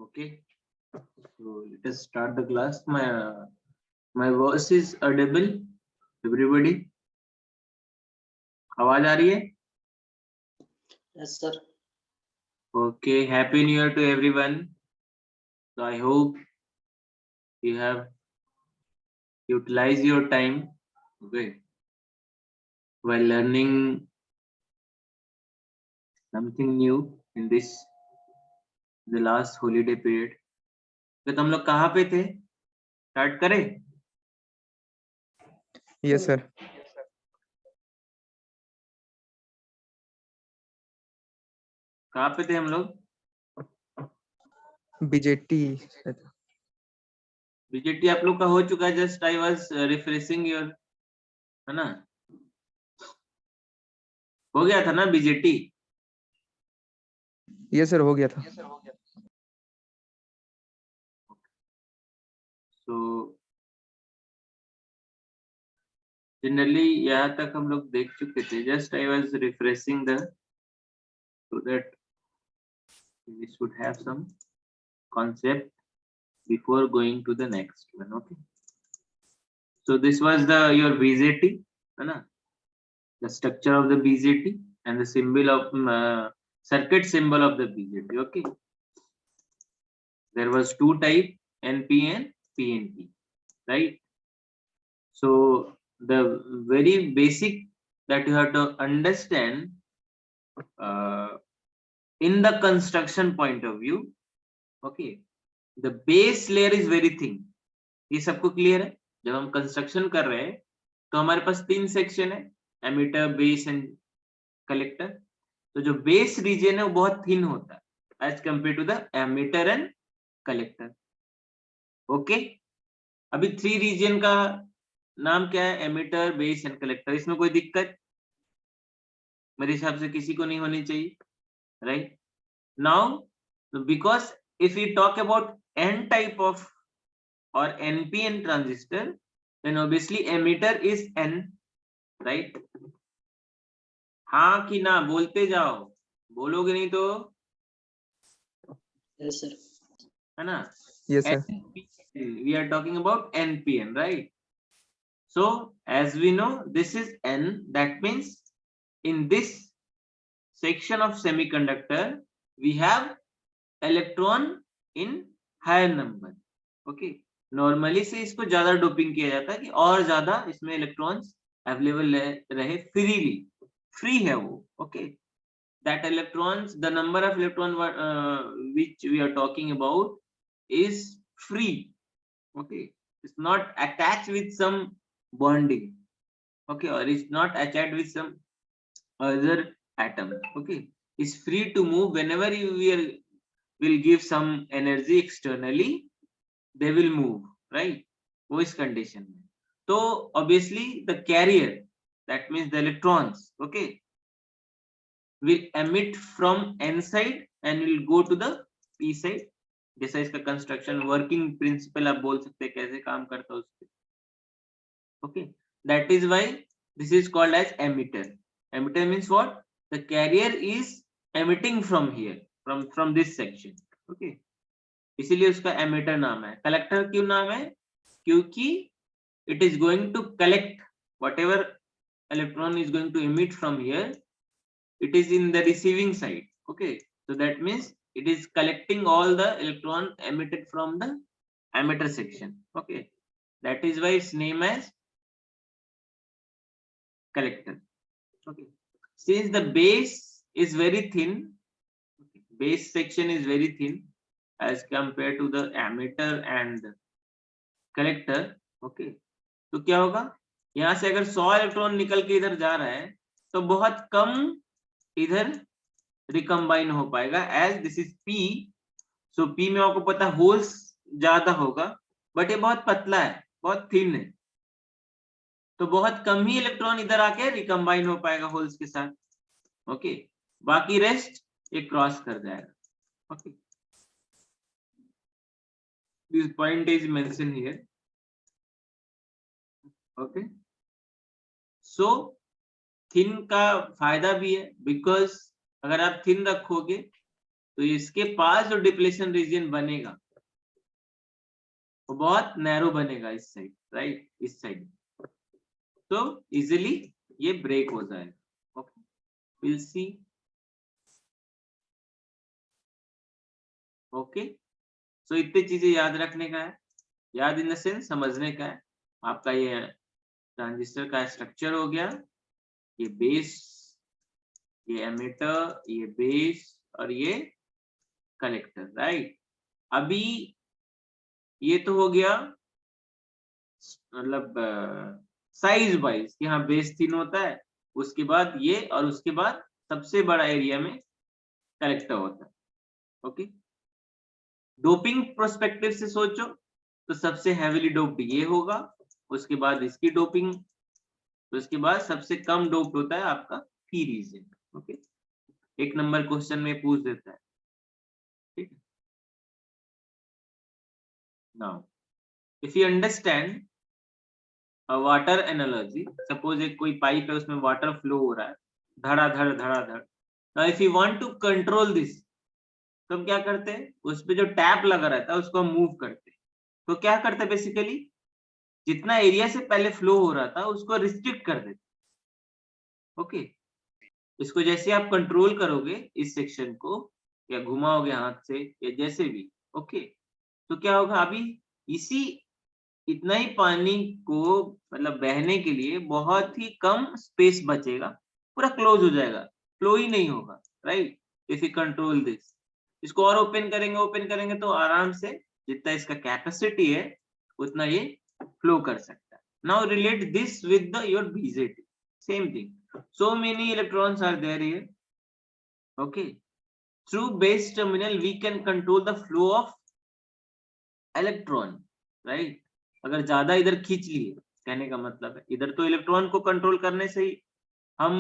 Okay, so let us start the class. My voice is audible, everybody. आवाज आ रही है? Yes, sir. Okay, happy new year to everyone. So I hope you have utilized your time, okay, while learning something new in the last holiday period. तो हम लोग कहाँ पे थे? Start करें? Yes, sir. कहाँ पे थे हम लोग? BJT. बीजेटी आप लोग का हो चुका है. Just I was refreshing your, है ना? हो गया था ना बीजेटी? Yes, sir. हो गया था. So जनरली यहाँ तक हम लोग देख चुके थे. Just I was refreshing the so that we should have some concept before going to the next one. Okay, so this was the your BJT, है ना? The structure of the BJT and the symbol of circuit symbol of the BJT. Okay, there was two type, NP and PNP, right? So the very basic that you have to understand in the construction point of view, okay, the base layer is very thin. ये सबको clear है? जब हम construction कर रहे हैं तो हमारे पास तीन सेक्शन है, एमिटर, बेस एंड कलेक्टर. तो जो बेस रीजन है वो बहुत थिन होता है as compare to the emitter and collector. Okay, अभी थ्री रीजन का नाम क्या है? Emitter, base and collector. इसमें कोई दिक्कत मेरे हिसाब से किसी को नहीं होनी चाहिए, right? Now because if we talk about n type of or NPN transistor, then obviously emitter is n, right? हाँ कि ना बोलते जाओ, बोलोगे नहीं तो Yes, sir. है ना? Yes, sir. We are talking about NPN, right? So as we know, this is n. That means in this section of semiconductor we have electron in higher number. Okay, normally से इसको ज्यादा doping किया जाता है कि और ज्यादा इसमें इलेक्ट्रॉन्स अवेलेबल रहे फ्रीली. फ्री है वो. Okay, that electrons, the number of electron which we are talking about is free. Okay, it's not attached with some bonding. Okay, or it's not attached with some other atom. Okay, it's free to move whenever you will give some energy externally, they will move, right? वो इस condition में. तो obviously the carrier, that means the electrons, okay, will emit from n side and will go to the p side. जैसा इसका construction working principle आप बोल सकते हैं कैसे काम करता है उसके. okay, that is why this is called as emitter. Emitter means what? The carrier is emitting from here, from this section. okay, इसीलिए उसका एमिटर नाम है. कलेक्टर क्यों नाम है? क्योंकि it is going to collect whatever electron is going to emit from here, it is in the receiving side. Okay, so that means it is collecting all the electron emitted from the emitter section. Okay, that is why its name as collector. Okay, since the base is very thin, base section is very thin as compared to the emitter and collector. okay, तो क्या होगा? यहाँ से अगर 100 electron निकल के इधर जा रहा है तो बहुत कम इधर रिकम्बाइन हो पाएगा as this is P. So P में आपको पता होल्स ज्यादा होगा, बट ये बहुत पतला है, बहुत थिन है, तो बहुत कम ही इलेक्ट्रॉन इधर आके रिकम्बाइन हो पाएगा होल्स के साथ. ओके, बाकी रेस्ट ये क्रॉस कर जाएगा. Okay, this point is mention here. Okay, so thin का फायदा भी है, बिकॉज अगर आप थिन रखोगे तो इसके पास जो डिप्लेशन रीजन बनेगा वो बहुत नैरो बनेगा इस साइड, राइट, इस साइड, तो इजिली ये ब्रेक हो जाएगा। Okay, will see. ओके, सो इतनी चीजें याद रखने का है, याद इन द सेंस समझने का है। आपका ये ट्रांजिस्टर का स्ट्रक्चर हो गया, ये बेस, ये एमिटर, ये बेस और ये कलेक्टर, राइट। अभी ये तो हो गया मतलब साइज वाइज कि हाँ बेस 3 होता है, उसके बाद ये, और उसके बाद सबसे बड़ा एरिया में कलेक्टर होता है। ओके, डोपिंग प्रोस्पेक्टिव से सोचो तो सबसे हैवीली डोप्ड ये होगा, उसके बाद इसकी डोपिंग, तो उसके बाद सबसे कम डोप्ड होता है आपका P region. Okay, 1 number question में पूछ देता है, ठीक है। Now if you understand water analogy, suppose एक कोई पाइप है उसमें वाटर फ्लो हो रहा है धड़ाधड़ धड़ाधड़। Now if you want to control this, तो हम क्या करते हैं, उस पे जो टैप लगा रहता है उसको हम मूव करते हैं। तो क्या करते हैं बेसिकली, जितना एरिया से पहले फ्लो हो रहा था उसको रिस्ट्रिक्ट कर देते। ओके, इसको जैसे आप कंट्रोल करोगे इस सेक्शन को, या घुमाओगे हाथ से या जैसे भी, ओके, तो क्या होगा, अभी इसी इतना ही पानी को मतलब बहने के लिए बहुत ही कम स्पेस बचेगा, पूरा क्लोज हो जाएगा, फ्लो ही नहीं होगा, right. If you control this, इसको और ओपन करेंगे तो आराम से जितना इसका कैपेसिटी है उतना ये फ्लो कर सकता है। Now relate this with the your BJT, same thing, so many electrons are there here. Okay, through base terminal we can control the flow of electron, right। अगर ज्यादा इधर खींच लिए, कहने का मतलब है इधर तो इलेक्ट्रॉन को कंट्रोल करने से ही हम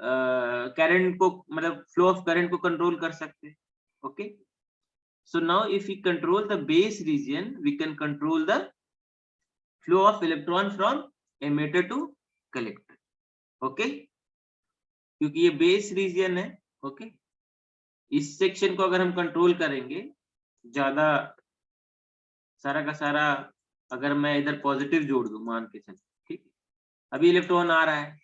करंट को मतलब फ्लो ऑफ करंट को कंट्रोल कर सकते हैं। Okay, so now if we control the base region we can control the flow of electron from emitter to collector. Okay, क्योंकि ये बेस रीजन है। ओके, इस सेक्शन को अगर हम कंट्रोल करेंगे, ज्यादा सारा का सारा, अगर मैं इधर पॉजिटिव जोड़ दूं मान के चल, ठीक, अभी इलेक्ट्रॉन आ रहा है,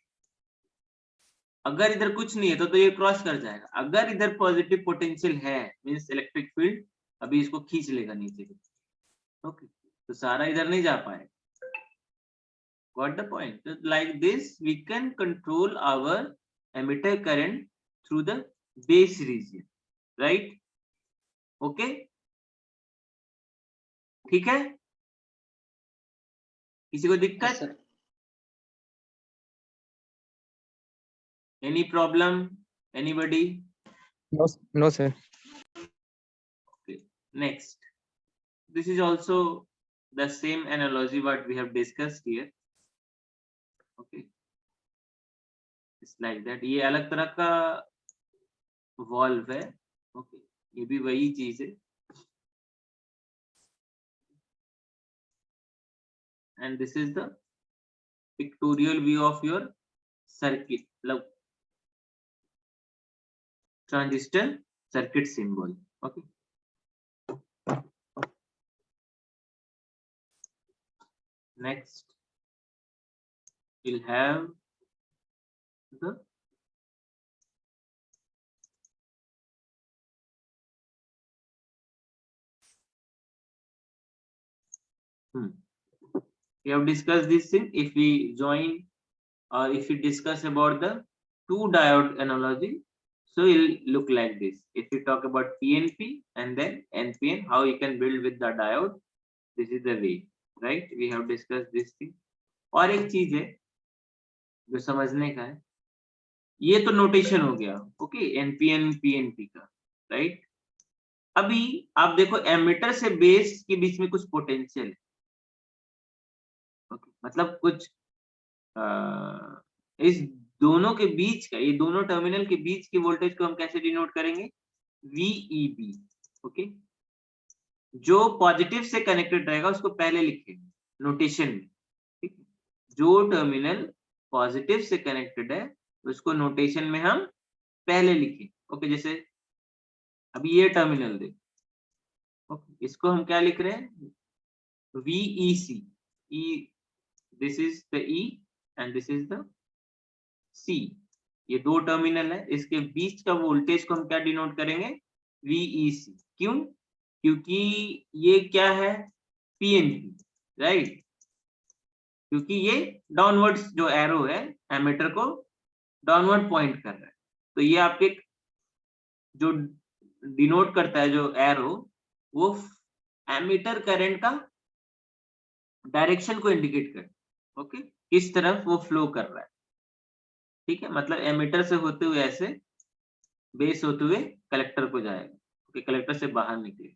अगर इधर कुछ नहीं है तो ये क्रॉस कर जाएगा। अगर इधर पॉजिटिव पोटेंशियल है मींस इलेक्ट्रिक फील्ड अभी इसको खींच लेगा नीचे की। ओके, तो सारा इधर नहीं जा पाएगा। Got the point? So like this we can control our emitter current through the base region, right? Okay, ठीक है, किसी को दिक्कत? Sir Any problem? Anybody? No sir. Okay, next. This is also the same analogy what we have discussed here. Okay, it's like that. ये अलग तरह का valve है। ओके, ये भी वही चीज है। And this is the pictorial view of your circuit, मतलब transistor circuit symbol. Okay, next we'll have the we have discussed this thing. If we join or if we discuss about the two diode analogy, so it'll look like this. If you talk about PNP and then NPN, how you can build with the diode, this is the way, right? We have discussed this thing. और एक चीज है जो समझने का है, ये तो नोटेशन हो गया। ओके, एनपीएन पीएनपी का, राइट। अभी आप देखो एमिटर से बेस के बीच में कुछ पोटेंशियल है। ओके, मतलब कुछ इस दोनों के बीच का, ये दोनों टर्मिनल के बीच की वोल्टेज को हम कैसे डिनोट करेंगे, VEB। ओके, जो पॉजिटिव से कनेक्टेड रहेगा उसको पहले लिखेंगे नोटेशन में, ठीक है। जो टर्मिनल पॉजिटिव से कनेक्टेड है उसको नोटेशन में हम पहले लिखें। ओके, जैसे अभी ये टर्मिनल देखो, ओके, इसको हम क्या लिख रहे हैं, VEC, E, this is the E and this is the C, ये दो टर्मिनल है, इसके बीच का वोल्टेज को हम क्या डिनोट करेंगे, VEC। क्यों? क्योंकि ये क्या है, PNP, राइट, क्योंकि ये डाउनवर्ड्स जो एरो है एमीटर को डाउनवर्ड पॉइंट कर रहा है, तो ये आपके जो डिनोट करता है जो एरो, वो एमीटर करंट का डायरेक्शन को इंडिकेट करता है, ओके, किस तरफ वो फ्लो कर रहा है, ठीक है, मतलब एमीटर से होते हुए ऐसे बेस होते हुए कलेक्टर को जाएगा, ओके, कलेक्टर से बाहर निकलेगा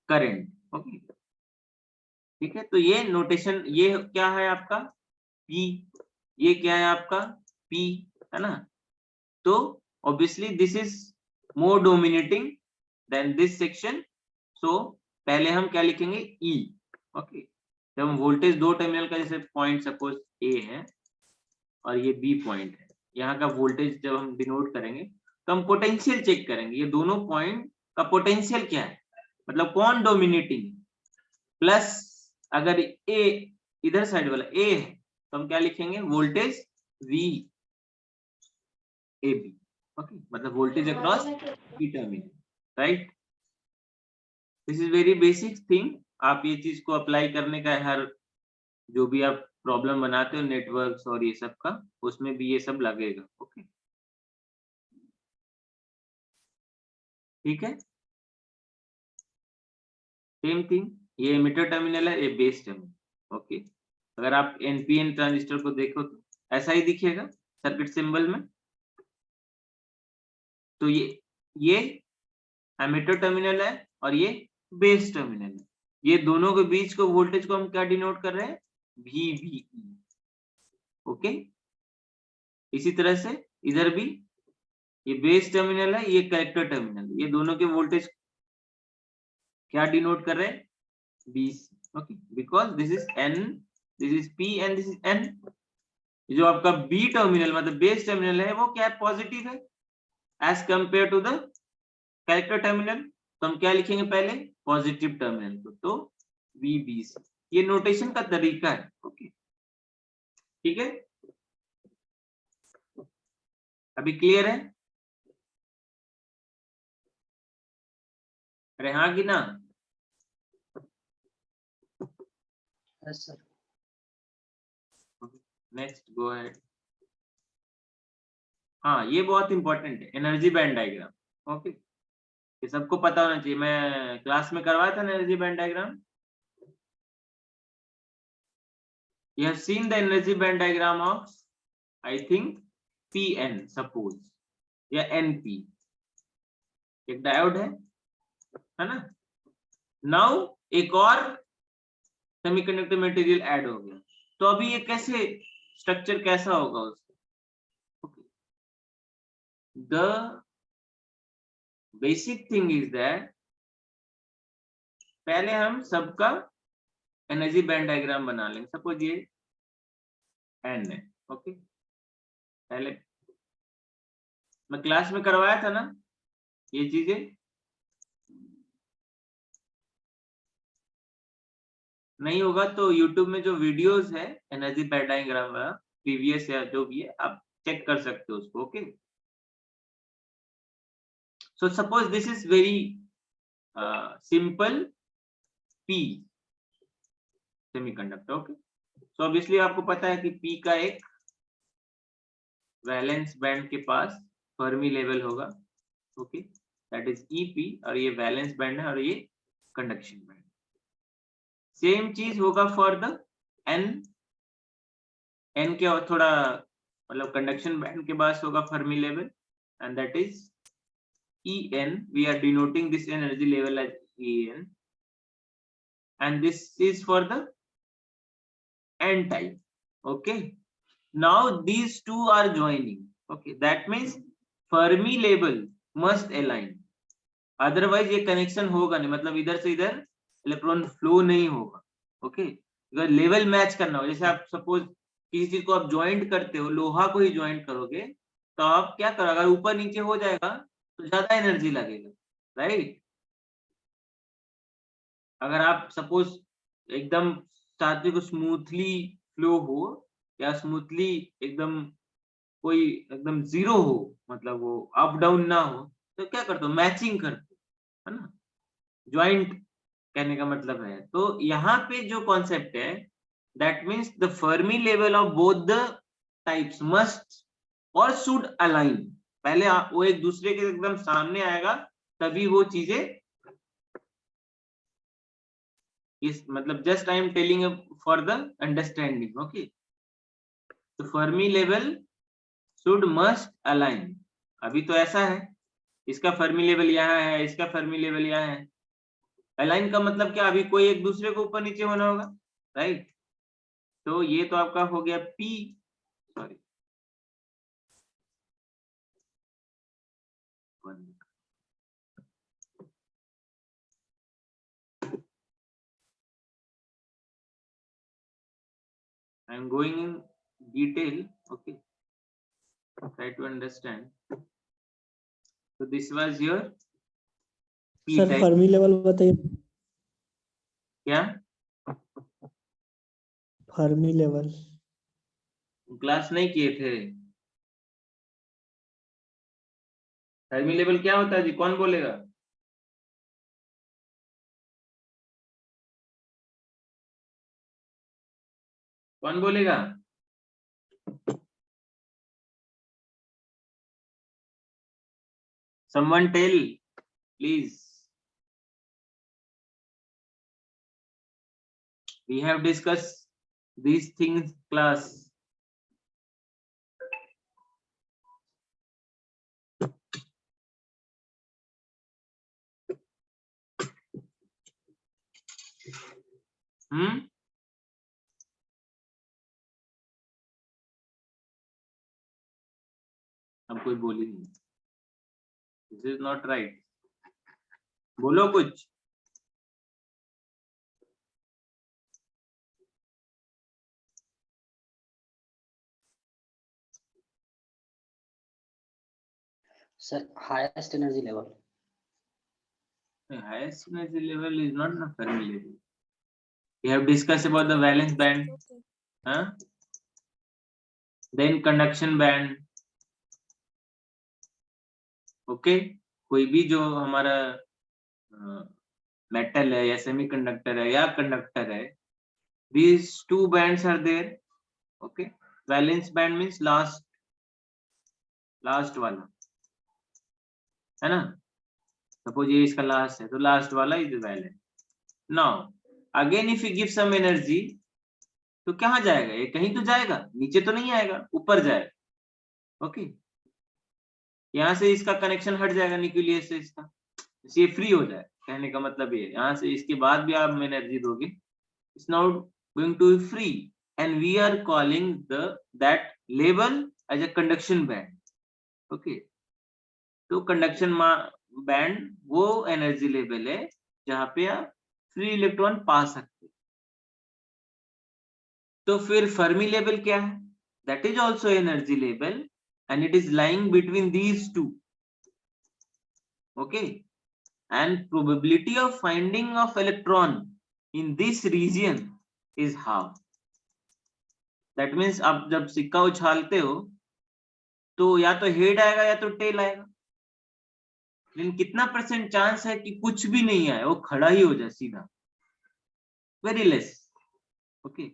करंट, ओके, ठीक है। तो ये नोटेशन, ये क्या है आपका P, ये क्या है आपका P, है ना, तो obviously this is more dominating than this section, so पहले हम क्या लिखेंगे, E, ओके, जब हम वोल्टेज दो टर्मिनल का, जैसे पॉइंट सपोज A है और ये B पॉइंट है, यहाँ का वोल्टेज जब हम डिनोट करेंगे तो हम पोटेंशियल चेक करेंगे, ये दोनों पॉइंट का पोटेंशियल क्या है, मतलब कौन डोमिनेटिंग, प्लस अगर A इधर साइड वाला A है तो हम क्या लिखेंगे, वोल्टेज VAB, ओके, मतलब voltage across B terminal, right. This is very basic thing, आप ये चीज को अप्लाई करने का हर जो भी आप प्रॉब्लम बनाते हो नेटवर्क्स और ये सब का, उसमें भी ये सब लगेगा, ओके, ठीक है। सेम थिंग, ये एमिटर टर्मिनल है, ये बेस टर्मिनल, ओके, अगर आप NPN ट्रांजिस्टर को देखो तो ऐसा ही दिखेगा सर्किट सिंबल में, तो ये एमिटर टर्मिनल है और ये बेस टर्मिनल है, ये दोनों के बीच को वोल्टेज को हम क्या डिनोट कर रहे हैं, VBE, ओके। इसी तरह से इधर भी ये बेस टर्मिनल है, ये कलेक्टर टर्मिनल, ये दोनों के वोल्टेज क्या डिनोट कर रहे हैं, BC, okay, because this is N, this is P and this is N। जो आपका B टर्मिनल मतलब बेस टर्मिनल है, वो क्या है, पॉजिटिव है as compare to the collector terminal, तो हम क्या लिखेंगे पहले, पॉजिटिव टर्मिनल को, तो VBC, ये नोटेशन का तरीका है, ओके, ठीक है, अभी क्लियर है, अरे हाँ कि ना, yes sir. Next go ahead. हाँ, ये बहुत इंपॉर्टेंट है, एनर्जी बैंड डायग्राम, ओके, ये सबको पता होना चाहिए, मैं क्लास में करवाया था energy band diagram, you have seen the energy band diagram of I think PN suppose या NP, एक डायोड है ना, नाउ एक और सेमीकंडक्टर मटेरियल ऐड हो गया, तो अभी ये कैसे स्ट्रक्चर कैसा होगा उसका, the basic thing is that पहले हम सबका एनर्जी बैंड डायग्राम बना लेंगे, सपोज ये N है, ओके, पहले मैं क्लास में करवाया था ना ये चीजें, नहीं होगा तो YouTube में जो वीडियोस है एनर्जी बैंड डायग्राम वाला प्रीवियस या जो भी है आप चेक कर सकते हो उसको, okay. So suppose this is very simple P semiconductor, okay, so obviously आपको पता है कि P का एक वैलेंस बैंड के पास फर्मी लेवल होगा, ओके, दैट इज EP, और ये वैलेंस बैंड है और ये कंडक्शन बैंड, सेम चीज होगा फॉर द N के और थोड़ा मतलब कंडक्शन बैंड के पास होगा Fermi level, and that is EN, we are denoting this energy level as EN, and this is for the N type, okay. Now these two are joining, okay, that means Fermi level must align, otherwise ये connection होगा नहीं, मतलब इधर से इधर electron flow नहीं होगा, okay, अगर लेवल मैच करना हो, जैसे आप सपोज किसी चीज को आप ज्वाइंट करते हो, लोहा को ही ज्वाइंट करोगे तो आप क्या करोगे, अगर ऊपर नीचे हो जाएगा तो ज्यादा एनर्जी लगेगा, राइट। अगर आप सपोज एकदम चाहते को स्मूथली फ्लो हो या स्मूथली एकदम कोई एकदम जीरो हो, मतलब वो अप डाउन ना हो, तो क्या करते हो, मैचिंग करते हो, है ना, ज्वाइंट कहने का मतलब है। तो यहाँ पे जो कॉन्सेप्ट है, that means the Fermi level of both the types must और शुड अलाइन। पहले वो एक दूसरे के एकदम सामने आएगा, तभी वो चीजें इस मतलब just I am telling for the understanding. Okay, तो Fermi level should must align. अभी तो ऐसा है, इसका फर्मी लेवल यहाँ है, इसका फर्मी लेवल यहाँ है। अलाइन का मतलब क्या, अभी कोई एक दूसरे को ऊपर नीचे होना होगा, राइट। तो ये तो आपका हो गया P, sorry I am going in detail. Okay, try to understand. So this was your P sir type. Fermi level बताइए। क्या फर्मी लेवल क्लास नहीं किए थे? फर्मी लेवल क्या होता है जी, कौन बोलेगा? कौन बोलेगा? Someone tell, please. We have discussed these things class. अब कोई बोली नहीं, दिस इज नॉट राइट, बोलो कुछ। Sir, highest energy level. The highest energy level is not the Fermi level. We have discussed about the valence band, huh? Then conduction band. Okay, कोई भी जो हमारा मेटल है या सेमीकंडक्टर है या कंडक्टर है, these two bands are there. Okay, valence band means last वाला, है ना। सपोज ये इसका लास्ट है, तो लास्ट वाला is valent. Now again if you give some energy, तो कहाँ जाएगा ये, कहीं तो जाएगा, नीचे तो नहीं आएगा, ऊपर जाएगा। ओके, यहाँ से इसका कनेक्शन हट जाएगा न्यूक्लियस से, इसका ये फ्री हो जाए, कहने का मतलब ये, यहाँ से इसके बाद भी आप एनर्जी दोगे, it's now going to be free, and we are calling that level as a conduction band. Okay, तो कंडक्शन बैंड वो एनर्जी लेवल है जहां पे आप फ्री इलेक्ट्रॉन पा सकते। तो फिर फर्मी लेवल क्या है, that is also energy level and it is lying between these two. Okay, and probability of finding of electron in this region is half. That means आप जब सिक्का उछालते हो तो या तो हेड आएगा या तो टेल आएगा, लेकिन कितना % चांस है कि कुछ भी नहीं आए, वो खड़ा ही हो जाए सीधा, very less. Okay,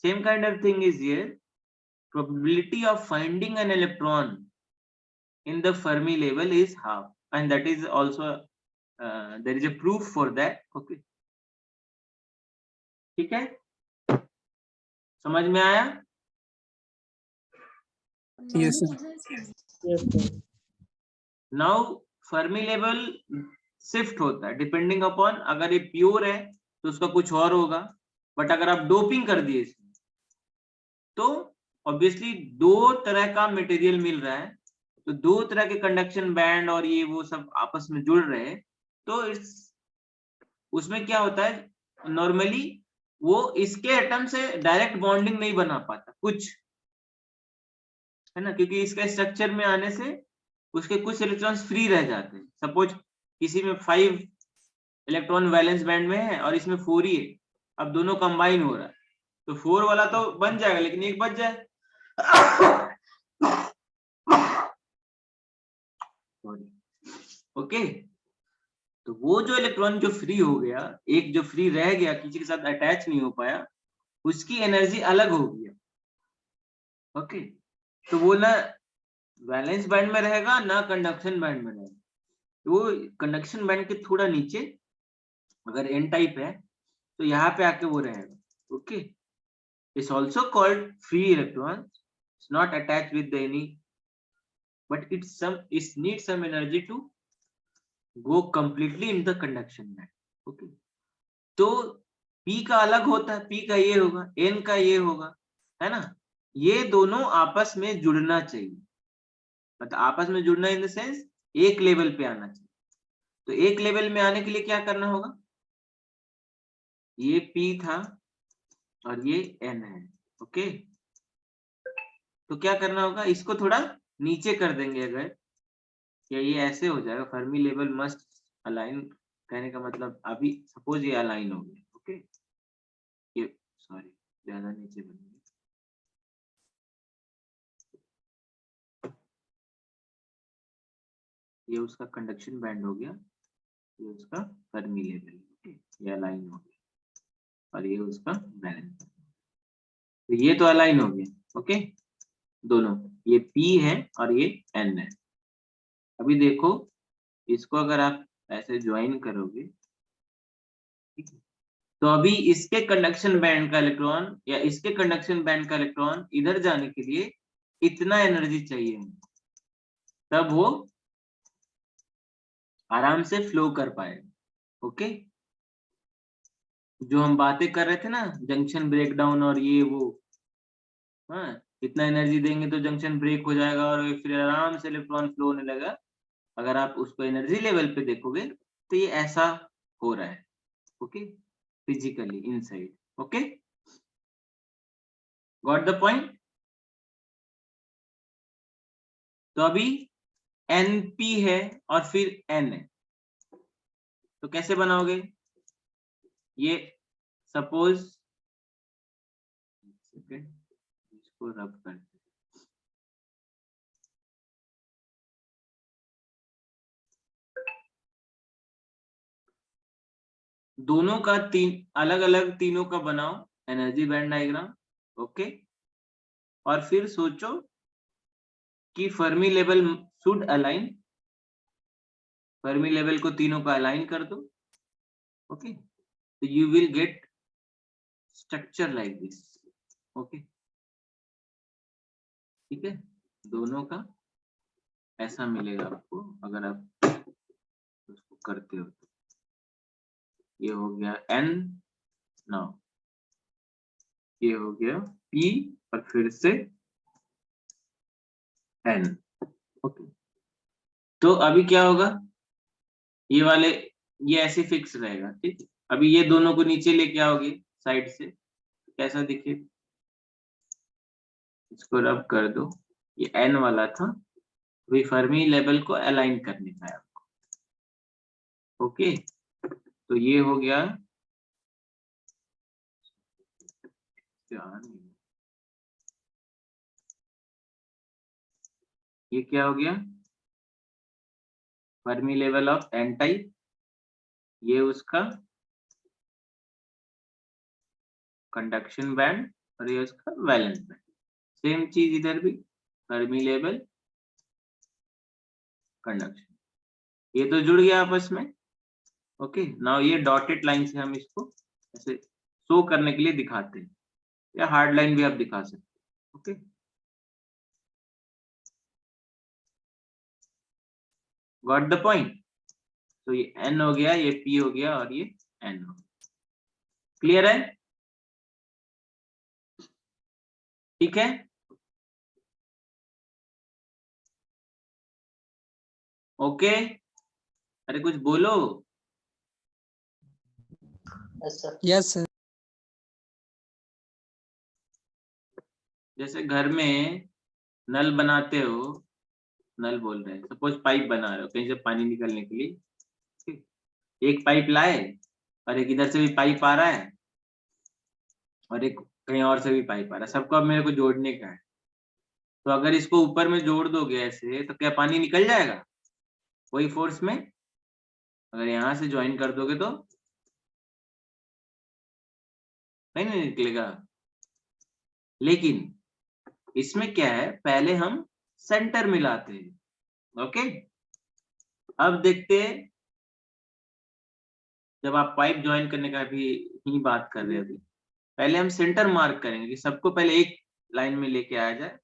same kind of thing is here, probability of finding an electron in the Fermi level is half, and that is also there is a proof for that. Okay, ठीक है, समझ में आया? Yes, sir. Yes sir. Now Fermi level shift होता है depending upon, अगर ये pure है तो उसका कुछ और होगा, बट अगर आप डोपिंग कर दिए इसमें तो ऑब्वियसली दो तरह का मटेरियल मिल रहा है, तो दो तरह के कंडक्शन बैंड और ये वो सब आपस में जुड़ रहे हैं, तो इट्स उसमें क्या होता है, नॉर्मली वो इसके एटम से डायरेक्ट बॉन्डिंग नहीं बना पाता कुछ, है ना, क्योंकि इसके स्ट्रक्चर में आने से उसके कुछ इलेक्ट्रॉन्स फ्री रह जाते हैं। सपोज किसी में 5 इलेक्ट्रॉन वैलेंस बैंड में है और इसमें 4 ही है, अब दोनों कंबाइन हो रहा है तो 4 वाला तो बन जाएगा लेकिन एक बच जाए। ओके, तो वो जो इलेक्ट्रॉन जो फ्री हो गया, एक जो फ्री रह गया किसी के साथ अटैच नहीं हो पाया, उसकी एनर्जी अलग हो गया। ओके, तो वो ना वैलेंस बैंड में रहेगा ना कंडक्शन बैंड में रहेगा, तो वो कंडक्शन बैंड के थोड़ा नीचे अगर एन टाइप है तो यहाँ पे आके वो रहेगा। Okay, it's also called free electron, it's not attach with any but it's need some energy to go completely in the conduction band. Okay, तो P का अलग होता है, P का ये होगा, N का ये होगा, है ना, ये दोनों आपस में जुड़ना चाहिए, मतलब आपस में जुड़ना इन द सेंस एक लेवल पे आना चाहिए। तो एक लेवल में आने के लिए क्या करना होगा, ये P था और ये N है। ओके, तो क्या करना होगा, इसको थोड़ा नीचे कर देंगे अगर, या ये ऐसे हो जाएगा, फर्मी लेवल मस्ट अलाइन, कहने का मतलब अभी सपोज ये अलाइन हो गया। ओके, ये सॉरी ज्यादा नीचे बन गया, ये उसका कंडक्शन बैंड हो गया, ये उसका फर्मी लेवल। ओके, ये अलाइन हो गया और ये उसका बैलेंस, तो ये तो अलाइन हो गया। ओके, दोनों, ये P है और ये N है। अभी देखो इसको अगर आप ऐसे ज्वाइन करोगे, ठीक है, तो अभी इसके कंडक्शन बैंड का इलेक्ट्रॉन या इसके कंडक्शन बैंड का इलेक्ट्रॉन इधर जाने के लिए इतना एनर्जी चाहिए, तब वो आराम से फ्लो कर पाएगा। ओके, जो हम बातें कर रहे थे ना, जंक्शन ब्रेकडाउन और ये वो, हाँ, इतना एनर्जी देंगे तो जंक्शन ब्रेक हो जाएगा और फिर आराम से इलेक्ट्रॉन फ्लो होने लगा। अगर आप उसको एनर्जी लेवल पे देखोगे तो ये ऐसा हो रहा है। Okay, physically inside. Okay, got the point. तो अभी NP है और फिर N है, तो कैसे बनाओगे, ये सपोज इसको रब करते, दोनों का अलग अलग तीनों का बनाओ एनर्जी बैंड डायग्राम। ओके, और फिर सोचो कि Fermi level should align, Fermi level को तीनों का अलाइन कर दो। ओके, तो you will get structure like this. Okay, ठीक है, दोनों का ऐसा मिलेगा आपको अगर आप उसको करते हो तो। ये हो गया N, नाउ ये हो गया P और फिर से N। ओके, तो अभी क्या होगा, ये वाले ये ऐसे फिक्स रहेगा। ठीक है, अभी ये दोनों को नीचे लेके आओगे साइड से, कैसा दिखे, इसको रब कर दो, ये N वाला था, अभी फर्मी लेवल को अलाइन करने का है आपको। ओके, तो ये हो गया, ये क्या हो गया, Fermi level of N type, ये उसका कंडक्शन बैंड और ये उसका वैलेंस बैंड। सेम चीज इधर भी, फर्मी लेवल कंडक्शन, ये तो जुड़ गया आपस में। ओके, नाउ ये डॉटेड लाइन से हम इसको ऐसे शो करने के लिए दिखाते हैं, या हार्ड लाइन भी आप दिखा सकते हैं। Okay, got the point. तो ये N हो गया, ये P हो गया और ये N हो गया। क्लियर है, ठीक है। ओके, अरे कुछ बोलो। Yes sir. Yes, sir. जैसे घर में नल बनाते हो, नल बोल रहे हैं, सपोज पाइप बना रहे हो कहीं से पानी निकलने के लिए, एक पाइप लाए और एक इधर से भी पाइप आ रहा है और एक कहीं और से भी पाइप आ रहा है, सबको अब मेरे को जोड़ने का है। तो अगर इसको ऊपर में जोड़ दोगे ऐसे तो क्या पानी निकल जाएगा वही फोर्स में? अगर यहाँ से ज्वाइन कर दोगे तो नहीं निकलेगा। लेकिन इसमें क्या है, पहले हम सेंटर मिलाते हैं। ओके, अब देखते हैं, जब आप पाइप ज्वाइन करने का भी ही बात कर रहे हैं, अभी पहले हम सेंटर मार्क करेंगे कि सबको पहले एक लाइन में लेके आया जाए,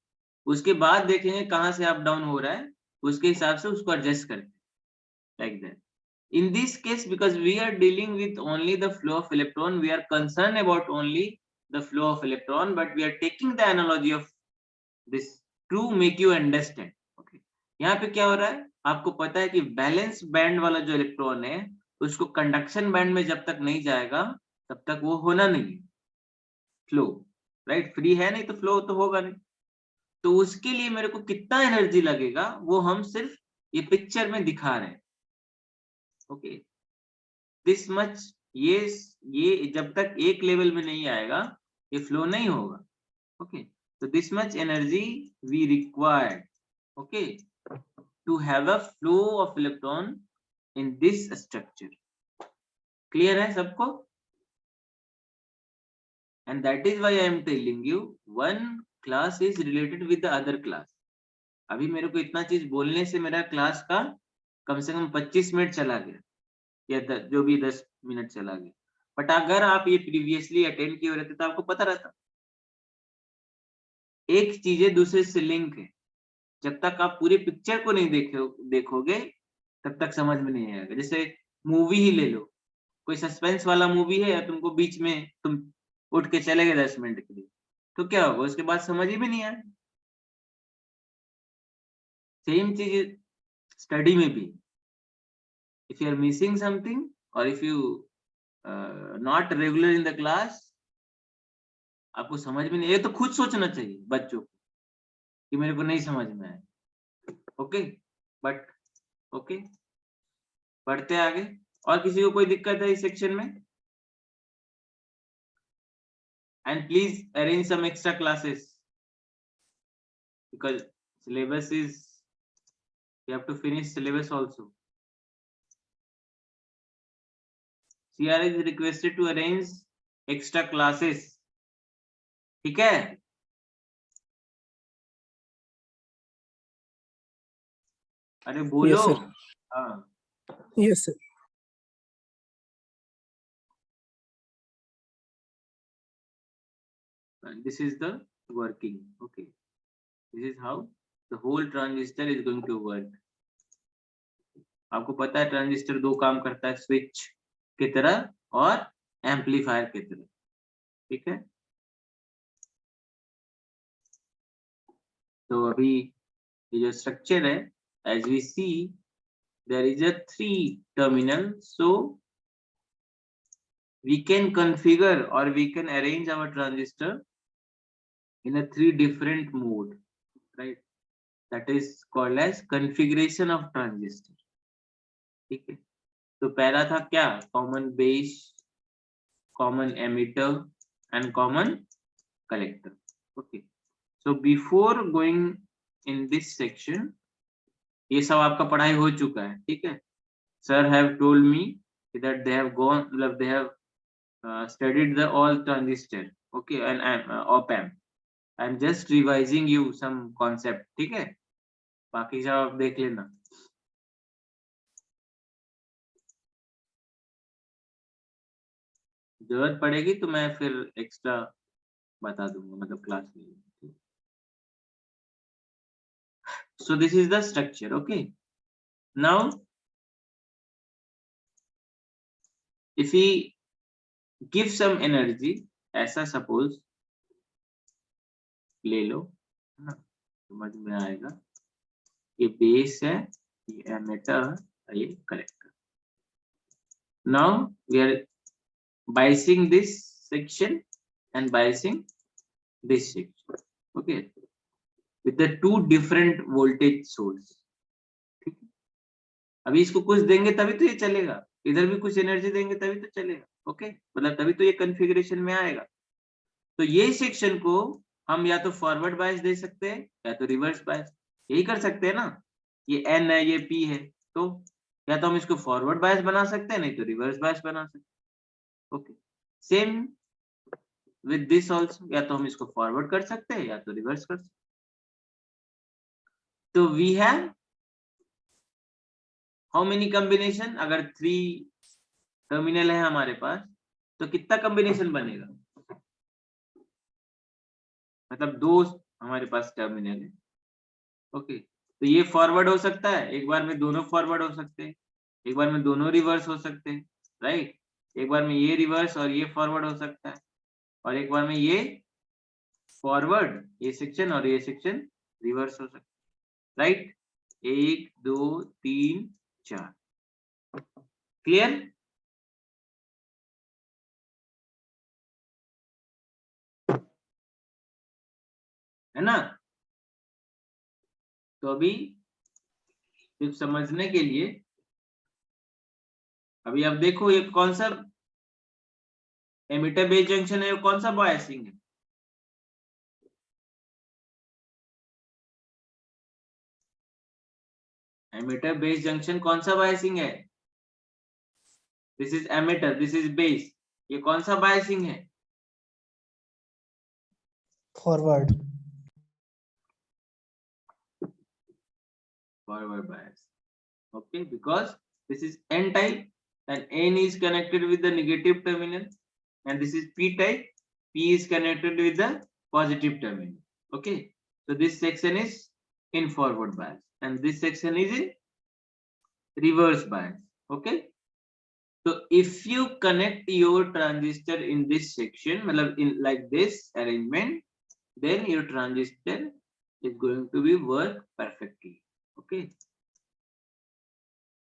उसके बाद देखेंगे कहाँ से अप डाउन हो रहा है, उसके हिसाब से उसको एडजस्ट करते हैं, like that. In this case, because we are dealing with only the flow of electron, we are concerned about only the flow of electron, but we are taking the analogy of this to make you understand. Okay, यहाँ पे क्या हो रहा है, आपको पता है कि बैलेंस बैंड वाला जो इलेक्ट्रॉन है उसको कंडक्शन बैंड में जब तक नहीं जाएगा तब तक वो होना नहीं, फ्लो, राइट? फ्री है नहीं तो फ्लो तो होगा नहीं। तो उसके लिए मेरे को कितना एनर्जी लगेगा वो हम सिर्फ ये पिक्चर में दिखा रहे हैं। ओके, दिस मच, ये जब तक एक लेवल में नहीं आएगा ये फ्लो नहीं होगा। ओके, तो this much energy we required, okay, to have a flow of electron in this structure. Clear है सबको? And that is why I am telling you one class is related with the other class. अभी मेरे को इतना चीज बोलने से मेरा क्लास का कम से कम 25 मिनट चला गया, या जो भी 10 मिनट चला गया। बट अगर आप ये प्रीवियसली अटेंड किए रहते तो आपको पता रहता एक चीजें दूसरे से लिंक है। जब तक आप पूरी पिक्चर को नहीं देखोगे तब तक समझ में नहीं आएगा। जैसे मूवी ही ले लो, कोई सस्पेंस वाला मूवी है या तुमको बीच में तुम उठ के चले गए 10 मिनट के लिए, तो क्या होगा, उसके बाद समझ ही में नहीं आया। सेम चीज स्टडी में भी, if you are missing something or if you not regular in the class, आपको समझ में नहीं, ये तो खुद सोचना चाहिए बच्चों को कि मेरे को नहीं समझ में आया। ओके, बट ओके, बढ़ते आगे। और किसी को कोई दिक्कत है इस सेक्शन में? And please arrange some extra classes because syllabus is, you have to finish syllabus also. CR is requested to arrange extra classes. ठीक है? अरे बोलो। Yes, sir. हाँ, Yes, sir. this is the working. Okay, this is how the whole transistor is going to work. आपको पता है transistor दो काम करता है, स्विच की तरह और एम्पलीफायर की तरह। ठीक है, तो अभी ये जो स्ट्रक्चर है, as we see there is a 3 terminal, so we can configure or we can arrange our transistor in a 3 different mode, right? That is called as configuration of transistor. ठीक है, तो पहला था क्या, common base, common emitter and common collector. Okay, so before going in this section, ये सब आपका पढ़ाई हो चुका है। ठीक है, sir have told me that they have gone, मतलब they have studied the all transistor, okay, and op amp. I'm just revising you some concept. ठीक है, बाकी सब आप देख लेना। जरूरत पड़ेगी तो मैं फिर एक्स्ट्रा बता दूंगा, मतलब क्लास में। So this is the structure. Okay, now if we give some energy, ऐसा suppose ले लो, समझ में आएगा। ये बेस है, ये एमिटर, ये collector. Now we are biasing this section and biasing this section, okay, with the 2 different voltage source। ठीक है, अभी इसको कुछ देंगे तभी तो ये चलेगा, इधर भी कुछ एनर्जी देंगे तभी तो चलेगा। ओके, मतलब तभी तो ये कॉन्फ़िगरेशन में आएगा। तो ये सेक्शन को हम या तो फॉरवर्ड बायस दे सकते हैं या तो रिवर्स बायस, यही कर सकते हैं ना। ये एन है, ये पी है, तो या तो हम इसको फॉरवर्ड बायस बना सकते हैं, नहीं तो रिवर्स बायस बना सकते हैं। Okay, same with this also, या तो हम इसको फॉरवर्ड कर सकते हैं या तो रिवर्स कर सकते हैं। तो we have how many combination, अगर 3 टर्मिनल है हमारे पास तो कितना कॉम्बिनेशन बनेगा, मतलब 2 हमारे पास टर्मिनल है। ओके, तो ये फॉरवर्ड हो सकता है, एक बार में दोनों फॉरवर्ड हो सकते हैं, एक बार में दोनों रिवर्स हो सकते हैं, राइट। एक बार में ये रिवर्स और ये फॉरवर्ड हो सकता है, और एक बार में ये फॉरवर्ड, ये सेक्शन और ये सेक्शन रिवर्स हो सकता है, राइट। 1 2 3 4, क्लियर। है ना। तो अभी सिर्फ समझने के लिए, अभी आप देखो ये कौन सा एमिटर बेस जंक्शन है, कौन सा बायसिंग है। एमिटर बेस जंक्शन कौन सा बायसिंग है, this is emitter, this is base, ये कौन सा बायसिंग है। Forward. Forward bias. Okay, because this is n type and n is connected with the negative terminal, and this is p type, p is connected with the positive terminal. Okay, so this section is in forward bias and this section is in reverse bias. Okay, so if you connect your transistor in this section, matlab in like this arrangement, then your transistor is going to be work perfectly. Okay,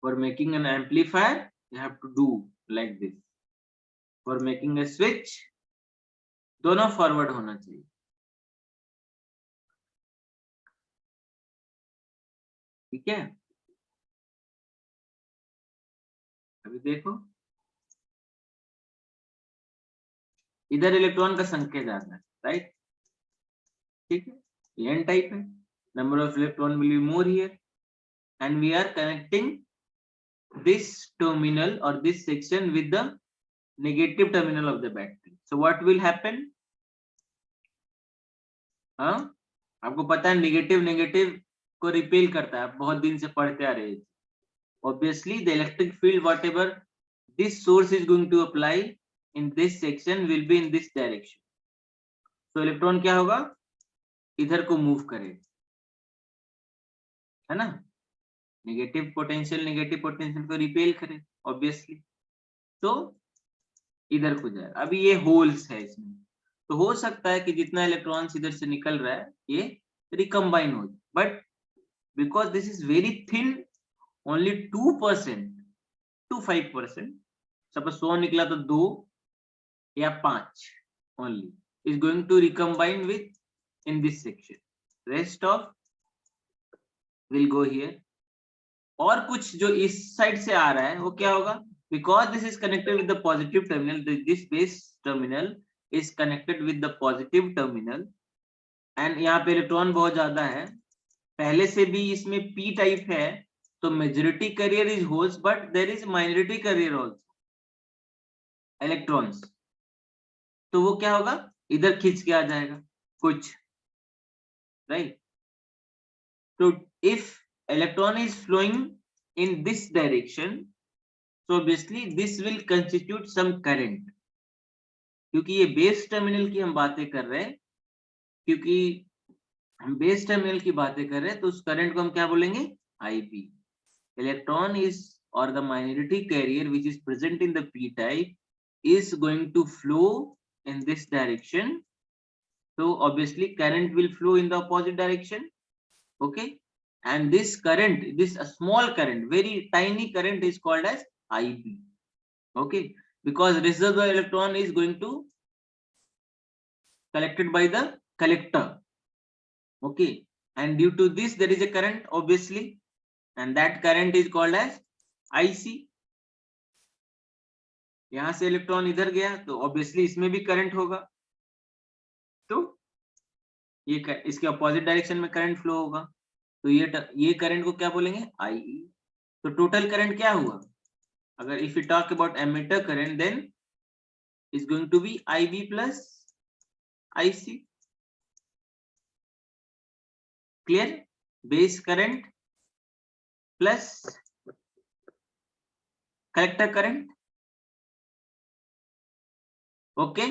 for making an amplifier you have to do like this, for making a switch दोनों forward होना चाहिए। ठीक है, अभी देखो इधर electron का संकेत आता है, राइट। ठीक है, ये एन टाइप है, number of electron will be more here and we are connecting this terminal or this section with the negative terminal of the battery. So what will happen, हाँ आपको पता है नेगेटिव नेगेटिव को repel करता है, आप बहुत दिन से पढ़ते आ रहे हैं। Obviously the electric field whatever this source is going to apply in this section will be in this direction. So electron क्या होगा, इधर को मूव करेगा, है ना। नेगेटिव पोटेंशियल को रिपेल करे ऑब्वियसली, तो इधर को जाए। अभी ये होल्स है इसमें, तो हो सकता है कि जितना इलेक्ट्रॉन्स इधर से निकल रहा है ये रिकम्बाइन हो, but because this is very thin, only 2% to 5%, suppose 100 निकला तो 2 या 5 only is going to recombine with in this section, rest of will go here। और कुछ जो इस साइड से आ रहा है वो क्या होगा, because this is connected with the positive terminal, this base terminal is connected with the positive terminal and यहाँ पे इलेक्ट्रॉन बहुत ज्यादा है, पहले से भी इसमें p टाइप है, तो majority carrier is holes but there is minority carrier also electrons, तो वो क्या होगा, इधर खींच के आ जाएगा कुछ, राइट। तो if electron is flowing in this direction, so obviously this will constitute some current, क्योंकि ये बेस टर्मिनल की हम बातें कर रहे हैं, क्योंकि हम बेस टर्मिनल की बातें कर रहे हैं, तो उस करंट को हम क्या बोलेंगे, IB। Electron is or the minority carrier which is present in the p type is going to flow in this direction, so obviously current will flow in the opposite direction. Okay, and this current, this small current, very tiny current is called as IB. Okay, because reservoir electron is going to collected by the collector. Okay, and due to this there is a current obviously, and that current is called as IC. यहाँ से electron इधर गया तो obviously इसमें भी current होगा, तो इसके अपोजिट डायरेक्शन में करंट फ्लो होगा, तो ये करंट को क्या बोलेंगे, IE। तो टोटल करंट क्या हुआ, अगर if you talk about emitter current then is going to be IB plus IC। Clear, base current plus collector current. Okay,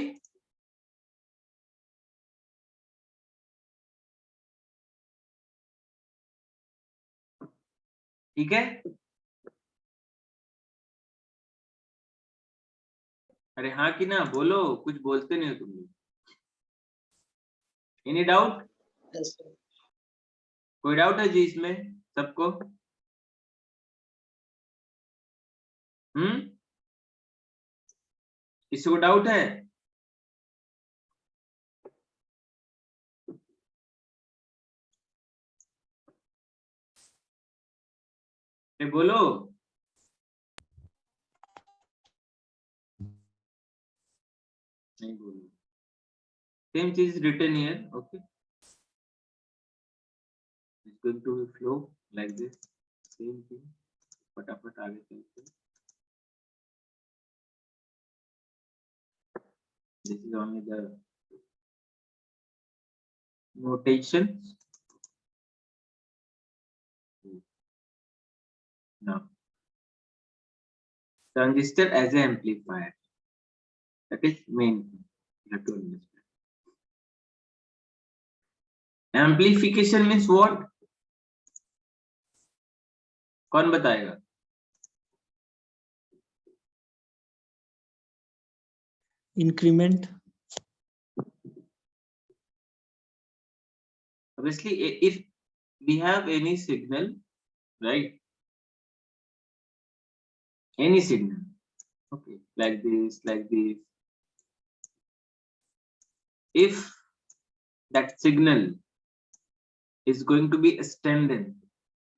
ठीक है। अरे हाँ कि ना, बोलो, कुछ बोलते नहीं हो तुम लोग। Any doubt, Yes, sir. कोई डाउट है जी इसमें सबको? किसी को डाउट है? बोलो, नहीं बोलो। सेम चीज written here, okay, it's going to flow like this, same thing. फटाफट आगे चलते हैं। This is only the notation. Now, transistor as an amplifier. That is main thing. You have to understand. Amplification means what? कौन बताएगा? Increment. Obviously, if we have any signal, right? Any signal, okay, like this, like this. If that signal is going to be extended,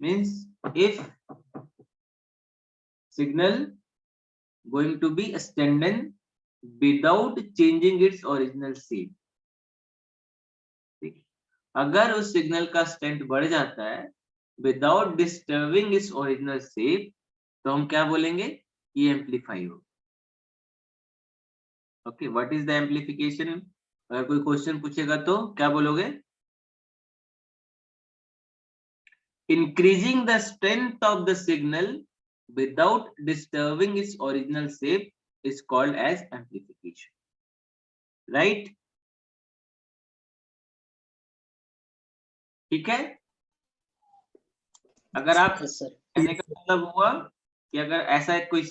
means if signal going to be extended without changing its original shape, अगर उस signal का strength बढ़ जाता है without disturbing its original shape, तो हम क्या बोलेंगे, ये एम्पलीफाई हो। Okay, what is the amplification? अगर कोई क्वेश्चन पूछेगा तो क्या बोलोगे? Increasing the strength of the signal without disturbing its original shape is called as amplification, right? ठीक है। अगर आप Yes, sir. कहने का मतलब हुआ कि अगर ऐसा कोई